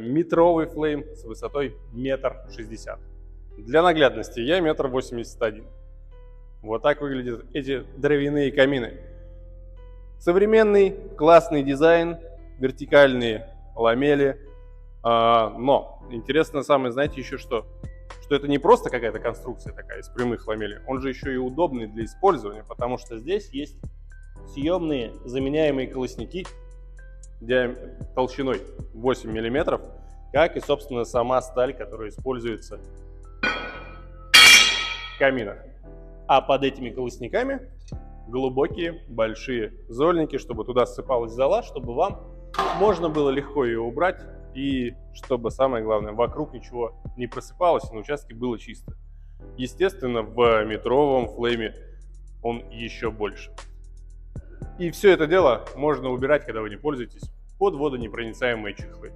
Метровый флейм с высотой 1,60 м. Для наглядности я 1,81 м. Вот так выглядят эти дровяные камины. Современный классный дизайн, вертикальные ламели. Но интересно самое, знаете, еще что? Что это не просто какая-то конструкция такая из прямых ламелей, он же еще и удобный для использования, потому что здесь есть съемные заменяемые колосники толщиной 8 мм, как и, собственно, сама сталь, которая используется в каминах. А под этими колосниками глубокие большие зольники, чтобы туда ссыпалась зола, чтобы вам можно было легко ее убрать и чтобы, самое главное, вокруг ничего не просыпалось, и на участке было чисто. Естественно, в метровом флейме он еще больше. И все это дело можно убирать, когда вы не пользуетесь, под водонепроницаемые чехлы.